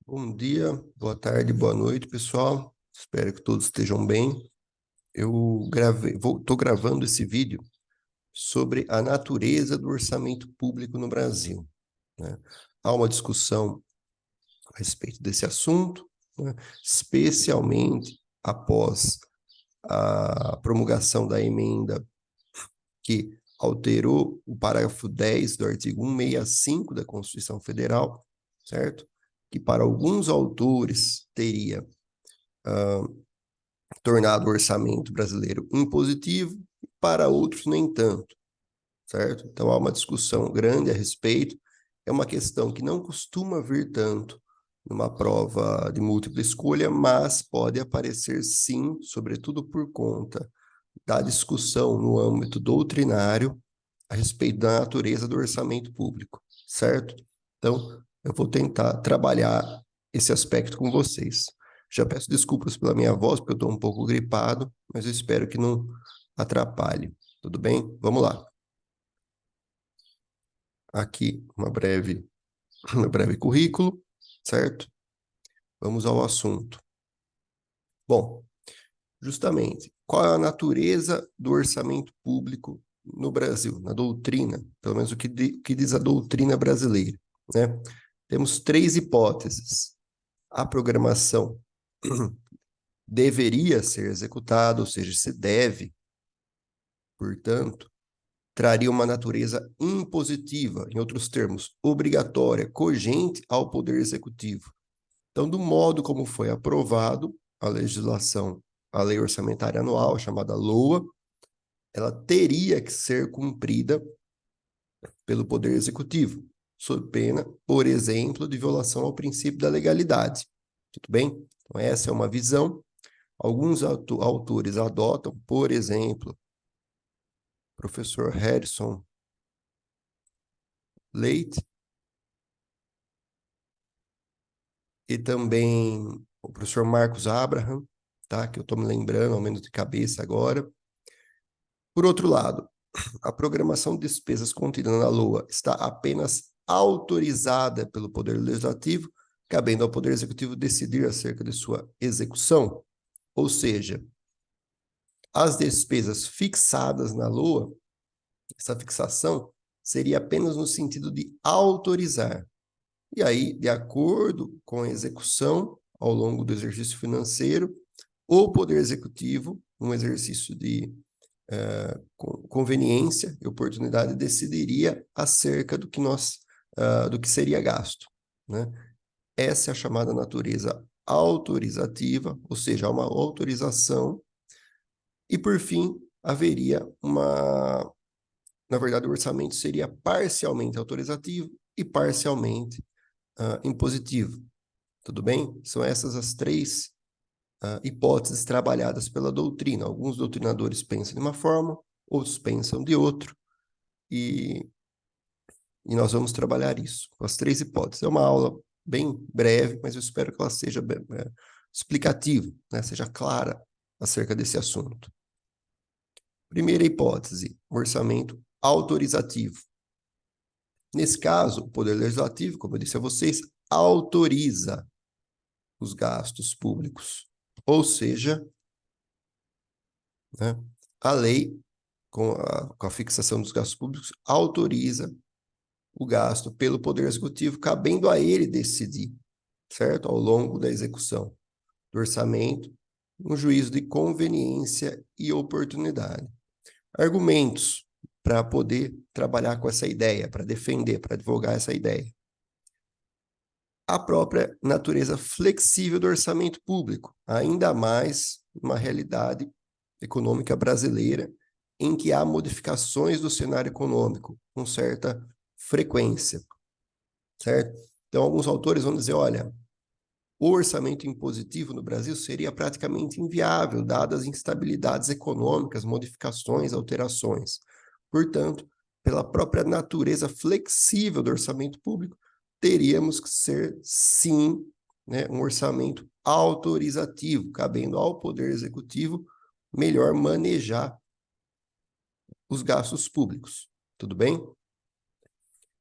Bom dia, boa tarde, boa noite, pessoal. Espero que todos estejam bem. Estou gravando esse vídeo sobre a natureza do orçamento público no Brasil, né? Há uma discussão a respeito desse assunto, né? Especialmente após a promulgação da emenda que alterou o parágrafo 10 do artigo 165 da Constituição Federal, certo? Que para alguns autores teria tornado o orçamento brasileiro impositivo, para outros nem tanto, certo? Então há uma discussão grande a respeito, é uma questão que não costuma vir tanto numa prova de múltipla escolha, mas pode aparecer sim, sobretudo por conta da discussão no âmbito doutrinário a respeito da natureza do orçamento público, certo? Então, eu vou tentar trabalhar esse aspecto com vocês. Já peço desculpas pela minha voz, porque eu estou um pouco gripado, mas eu espero que não atrapalhe. Tudo bem? Vamos lá. Aqui, um breve currículo, certo? Vamos ao assunto. Bom, justamente, qual é a natureza do orçamento público no Brasil, na doutrina, pelo menos o que diz a doutrina brasileira, né? Temos três hipóteses. A programação deveria ser executada, ou seja, se deve, portanto, traria uma natureza impositiva, em outros termos, obrigatória, cogente ao Poder Executivo. Então, do modo como foi aprovado a legislação, a Lei Orçamentária Anual, chamada LOA, ela teria que ser cumprida pelo Poder Executivo, sob pena, por exemplo, de violação ao princípio da legalidade. Tudo bem? Então, essa é uma visão. Alguns autores adotam, por exemplo, o professor Harrison Leite e também o professor Marcos Abraham, tá? Que eu estou me lembrando, ao menos de cabeça agora. Por outro lado, a programação de despesas contida na LOA está apenas autorizada pelo Poder Legislativo, cabendo ao Poder Executivo decidir acerca de sua execução. Ou seja, as despesas fixadas na LOA, essa fixação seria apenas no sentido de autorizar. E aí, de acordo com a execução ao longo do exercício financeiro, o Poder Executivo, um exercício de conveniência e oportunidade, decidiria acerca do que seria gasto, né? Essa é a chamada natureza autorizativa, ou seja, uma autorização, e por fim, haveria na verdade, o orçamento seria parcialmente autorizativo e parcialmente impositivo. Tudo bem? São essas as três hipóteses trabalhadas pela doutrina. Alguns doutrinadores pensam de uma forma, outros pensam de outro, e nós vamos trabalhar isso, com as três hipóteses. É uma aula bem breve, mas eu espero que ela seja explicativa, né? Seja clara acerca desse assunto. Primeira hipótese, orçamento autorizativo. Nesse caso, o Poder Legislativo, como eu disse a vocês, autoriza os gastos públicos. Ou seja, né, a lei, com a fixação dos gastos públicos, autoriza o gasto pelo Poder Executivo, cabendo a ele decidir, certo? Ao longo da execução do orçamento, um juízo de conveniência e oportunidade. Argumentos para poder trabalhar com essa ideia, para defender, para advogar essa ideia. A própria natureza flexível do orçamento público, ainda mais uma realidade econômica brasileira em que há modificações do cenário econômico com certa frequência, certo? Então, alguns autores vão dizer, olha, o orçamento impositivo no Brasil seria praticamente inviável, dadas as instabilidades econômicas, modificações, alterações. Portanto, pela própria natureza flexível do orçamento público, teríamos que ser, sim, né, um orçamento autorizativo, cabendo ao Poder Executivo melhor manejar os gastos públicos. Tudo bem?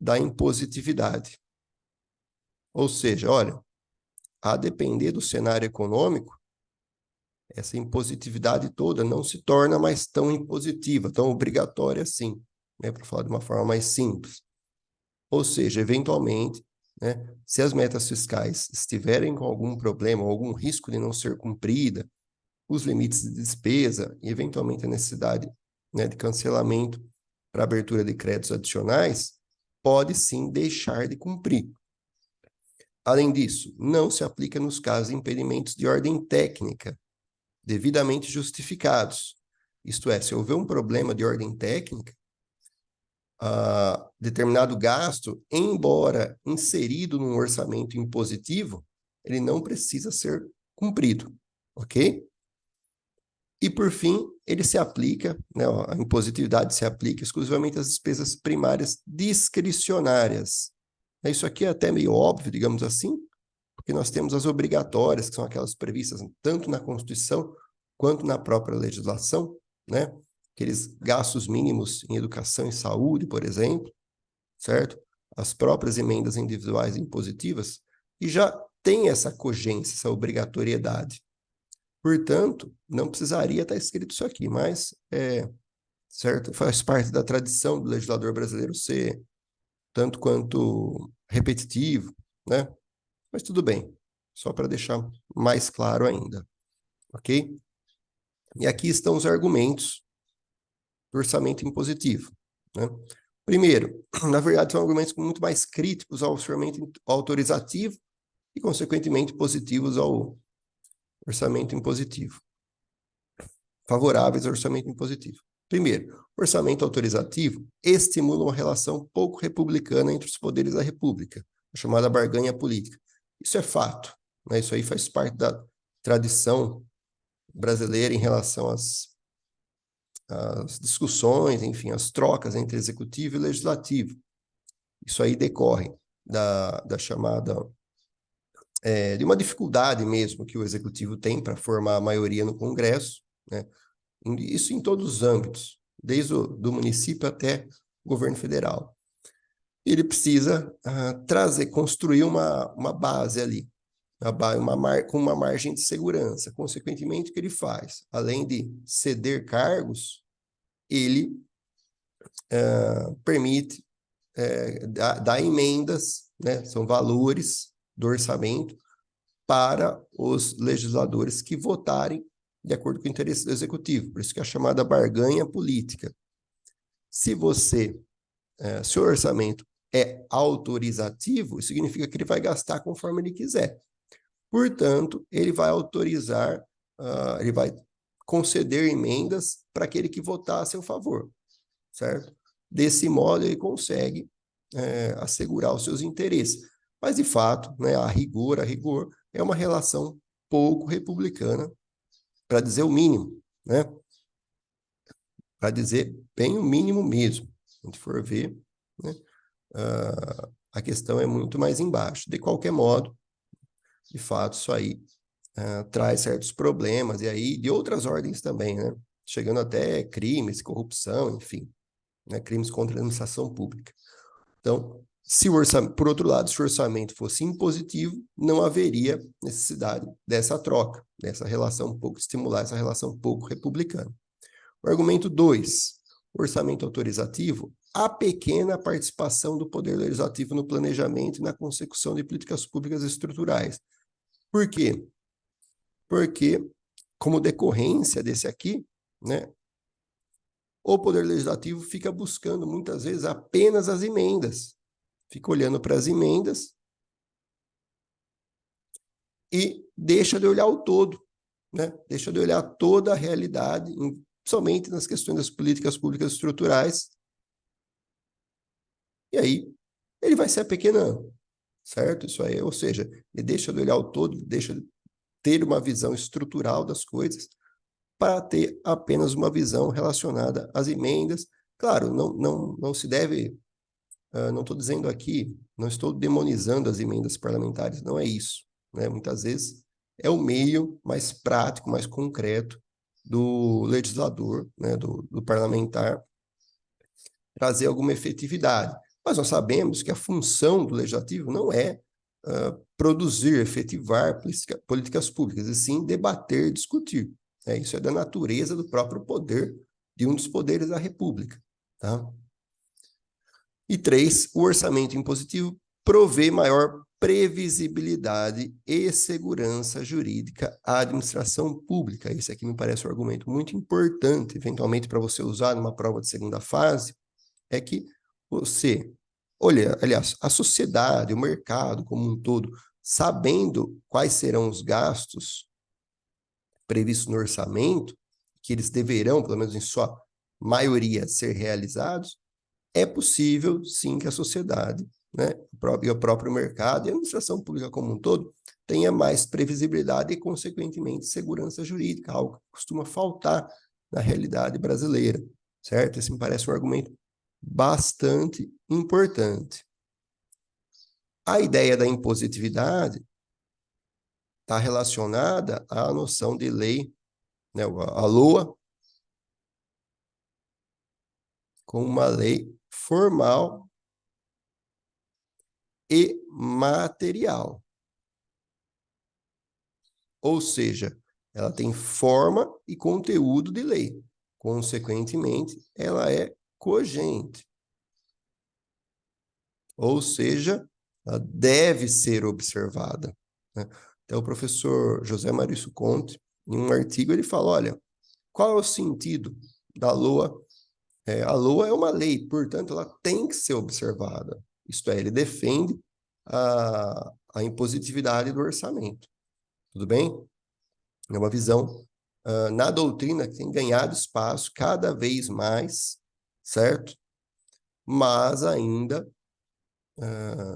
da impositividade. Ou seja, olha, a depender do cenário econômico, essa impositividade toda não se torna mais tão impositiva, tão obrigatória assim, né, para falar de uma forma mais simples. Ou seja, eventualmente, né, se as metas fiscais estiverem com algum problema, ou algum risco de não ser cumprida, os limites de despesa e, eventualmente, a necessidade, né, de cancelamento para abertura de créditos adicionais, pode sim deixar de cumprir. Além disso, não se aplica nos casos de impedimentos de ordem técnica, devidamente justificados. Isto é, se houver um problema de ordem técnica, determinado gasto, embora inserido num orçamento impositivo, ele não precisa ser cumprido, ok? E, por fim, ele se aplica, né, a impositividade se aplica exclusivamente às despesas primárias discricionárias. Isso aqui é até meio óbvio, digamos assim, porque nós temos as obrigatórias, que são aquelas previstas tanto na Constituição quanto na própria legislação, né? Aqueles gastos mínimos em educação e saúde, por exemplo, certo? As próprias emendas individuais impositivas, e já tem essa cogência, essa obrigatoriedade. Portanto, não precisaria estar escrito isso aqui, mas certo? Faz parte da tradição do legislador brasileiro ser tanto quanto repetitivo, né? Mas tudo bem, só para deixar mais claro ainda, ok? E aqui estão os argumentos do orçamento impositivo, né? Primeiro, na verdade, são argumentos muito mais críticos ao orçamento autorizativo e, consequentemente, positivos ao orçamento impositivo. Favoráveis ao orçamento impositivo. Primeiro, o orçamento autorizativo estimula uma relação pouco republicana entre os poderes da República, a chamada barganha política. Isso é fato, né? Isso aí faz parte da tradição brasileira em relação às discussões, enfim, as trocas entre executivo e legislativo. Isso aí decorre da chamada de uma dificuldade mesmo que o executivo tem para formar a maioria no Congresso, né? Isso em todos os âmbitos, desde do município até o governo federal. Ele precisa construir uma base ali, com uma margem de segurança. Consequentemente, o que ele faz? Além de ceder cargos, ele permite dar emendas, né? São valores do orçamento para os legisladores que votarem de acordo com o interesse do executivo. Por isso que é a chamada barganha política. Se o orçamento é autorizativo, isso significa que ele vai gastar conforme ele quiser. Portanto, ele vai autorizar, ele vai conceder emendas para aquele que votar a seu favor, certo? Desse modo, ele consegue assegurar os seus interesses. Mas, de fato, né, a rigor, é uma relação pouco republicana, para dizer o mínimo, né? Para dizer bem o mínimo mesmo. Se a gente for ver, né, a questão é muito mais embaixo. De qualquer modo, de fato, isso aí traz certos problemas, e aí de outras ordens também, né? Chegando até crimes, corrupção, enfim, né? Crimes contra a administração pública. Então, por outro lado, se o orçamento fosse impositivo, não haveria necessidade dessa troca, dessa relação estimular essa relação pouco republicana. O argumento 2, orçamento autorizativo, apequena a participação do Poder Legislativo no planejamento e na consecução de políticas públicas estruturais. Por quê? Porque, como decorrência desse aqui, né, o Poder Legislativo fica buscando, muitas vezes, apenas as emendas. Fica olhando para as emendas e deixa de olhar o todo, né? Deixa de olhar toda a realidade, somente nas questões das políticas públicas estruturais. E aí, ele vai se apequenando, certo? Isso aí, ou seja, ele deixa de olhar o todo, deixa de ter uma visão estrutural das coisas para ter apenas uma visão relacionada às emendas. Claro, não se deve, não estou dizendo aqui, não estou demonizando as emendas parlamentares, não é isso, né? Muitas vezes é o meio mais prático, mais concreto do legislador, né, do parlamentar, trazer alguma efetividade. Mas nós sabemos que a função do legislativo não é produzir, efetivar políticas públicas, e sim debater, discutir. Isso é da natureza do próprio poder, de um dos poderes da República. Tá? E 3, o orçamento impositivo provê maior previsibilidade e segurança jurídica à administração pública. Esse aqui me parece um argumento muito importante, eventualmente para você usar numa prova de segunda fase, é que você, olha, aliás, a sociedade, o mercado como um todo, sabendo quais serão os gastos previstos no orçamento, que eles deverão, pelo menos em sua maioria, ser realizados, é possível, sim, que a sociedade, né, e o próprio mercado e a administração pública como um todo tenha mais previsibilidade e, consequentemente, segurança jurídica, algo que costuma faltar na realidade brasileira, certo? Esse me parece um argumento bastante importante. A ideia da impositividade está relacionada à noção de lei, né, a LOA, com uma lei formal e material. Ou seja, ela tem forma e conteúdo de lei. Consequentemente, ela é cogente. Ou seja, ela deve ser observada. Né? Então, o professor José Maurício Conte, em um artigo, ele fala, olha, qual é o sentido da LOA? A LOA é uma lei, portanto, ela tem que ser observada. Isto é, ele defende a impositividade do orçamento. Tudo bem? É uma visão na doutrina que tem ganhado espaço cada vez mais, certo? Mas ainda,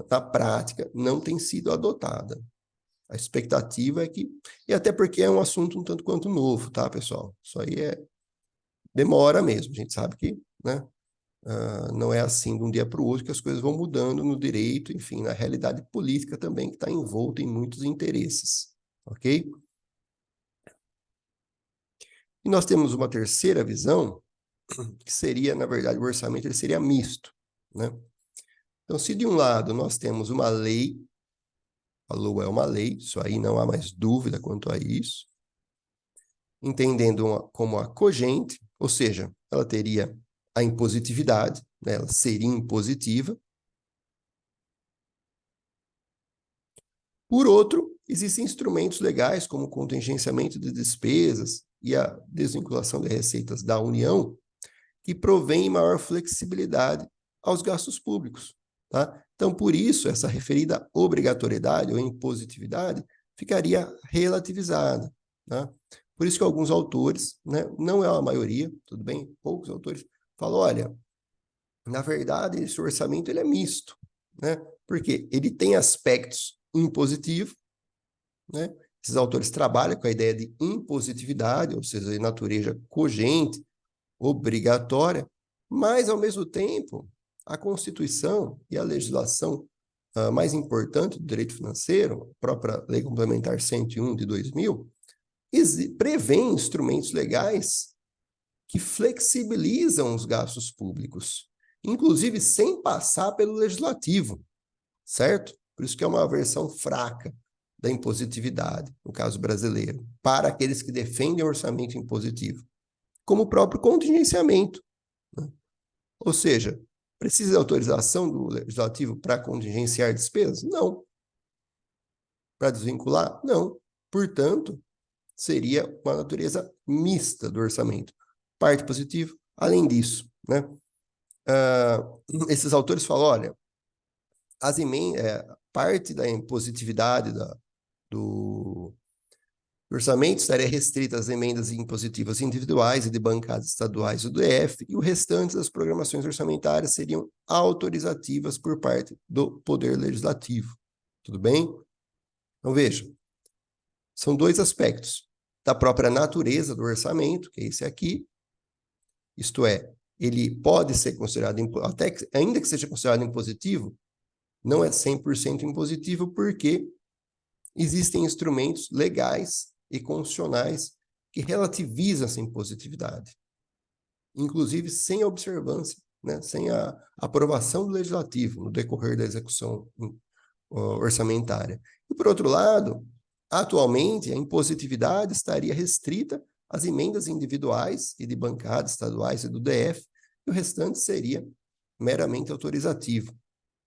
na prática, não tem sido adotada. A expectativa é que... E até porque é um assunto um tanto quanto novo, tá, pessoal? Isso aí demora mesmo. A gente sabe que, né, não é assim de um dia para o outro que as coisas vão mudando no direito, enfim, na realidade política também, que está envolta em muitos interesses, ok? E nós temos uma terceira visão, que seria, na verdade, o orçamento ele seria misto, né? Então, se de um lado nós temos uma lei, a LOA é uma lei, isso aí não há mais dúvida quanto a isso, entendendo como a cogente, ou seja, ela teria a impositividade, né? Ela seria impositiva. Por outro, existem instrumentos legais, como o contingenciamento de despesas e a desvinculação de receitas da União, que provém maior flexibilidade aos gastos públicos. Tá? Então, por isso, essa referida obrigatoriedade ou impositividade ficaria relativizada. Tá? Por isso que alguns autores, né, não é a maioria, tudo bem, poucos autores, falam, olha, na verdade, esse orçamento ele é misto, né? Porque ele tem aspectos impositivos, né? Esses autores trabalham com a ideia de impositividade, ou seja, de natureza cogente, obrigatória, mas, ao mesmo tempo, a Constituição e a legislação mais importante do direito financeiro, a própria Lei Complementar 101 de 2000, prevê instrumentos legais que flexibilizam os gastos públicos, inclusive sem passar pelo legislativo, certo? Por isso que é uma versão fraca da impositividade, no caso brasileiro, para aqueles que defendem o orçamento impositivo, como o próprio contingenciamento. Né? Ou seja, precisa de autorização do legislativo para contingenciar despesas? Não. Para desvincular? Não. Portanto, seria uma natureza mista do orçamento. Parte positiva, além disso, né? Esses autores falam, olha, parte da impositividade do orçamento estaria restrita às emendas impositivas individuais e de bancadas estaduais do DF, e o restante das programações orçamentárias seriam autorizativas por parte do Poder Legislativo. Tudo bem? Então, veja, são dois aspectos da própria natureza do orçamento, que é esse aqui, isto é, ele pode ser considerado, ainda que seja considerado impositivo, não é 100% impositivo, porque existem instrumentos legais e constitucionais que relativizam essa impositividade, inclusive sem observância né, sem a aprovação do legislativo no decorrer da execução orçamentária. E, por outro lado, atualmente, a impositividade estaria restrita às emendas individuais e de bancadas estaduais e do DF, e o restante seria meramente autorizativo.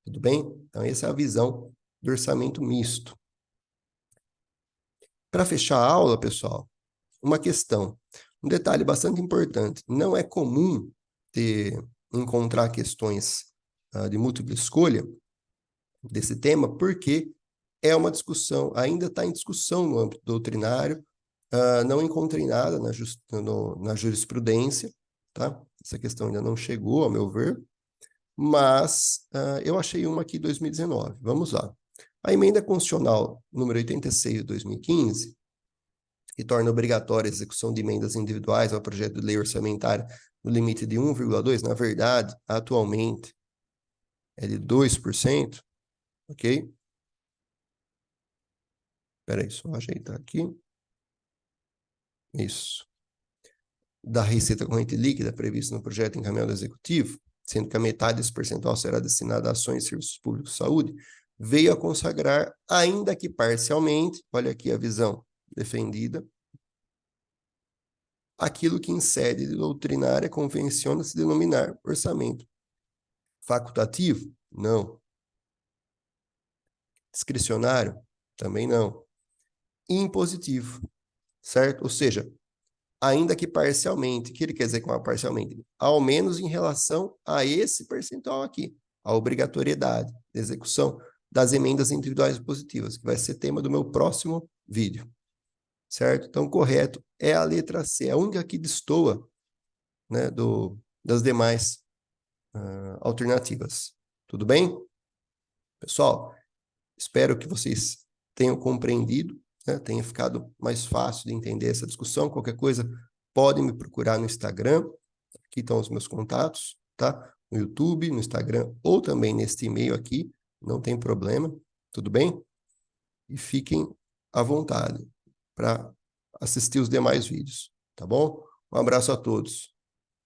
Tudo bem? Então, essa é a visão do orçamento misto. Para fechar a aula, pessoal, uma questão. Um detalhe bastante importante. Não é comum encontrar questões de múltipla escolha desse tema, porque é uma discussão, ainda está em discussão no âmbito doutrinário, não encontrei nada na jurisprudência, tá? Essa questão ainda não chegou, ao meu ver, mas eu achei uma aqui em 2019. Vamos lá. A emenda constitucional número 86 de 2015, que torna obrigatória a execução de emendas individuais ao projeto de lei orçamentária no limite de 1,2%, na verdade, atualmente é de 2%, ok? Espera aí, só ajeitar aqui. Isso. Da receita corrente líquida prevista no projeto encaminhado ao Executivo, sendo que a metade desse percentual será destinada a ações e serviços públicos de saúde, veio a consagrar, ainda que parcialmente, olha aqui a visão defendida, aquilo que em sede doutrinária convenciona se denominar orçamento facultativo? Não. Discricionário? Também não. Impositivo, certo? Ou seja, ainda que parcialmente, o que ele quer dizer com parcialmente? Ao menos em relação a esse percentual aqui, a obrigatoriedade de execução das emendas individuais positivas, que vai ser tema do meu próximo vídeo, certo? Então, correto é a letra C, a única que destoa, né, das demais alternativas. Tudo bem? Pessoal, espero que vocês tenham compreendido, né, tenha ficado mais fácil de entender essa discussão. Qualquer coisa, podem me procurar no Instagram, aqui estão os meus contatos, tá? No YouTube, no Instagram ou também neste e-mail aqui, não tem problema, tudo bem? E fiquem à vontade para assistir os demais vídeos, tá bom? Um abraço a todos.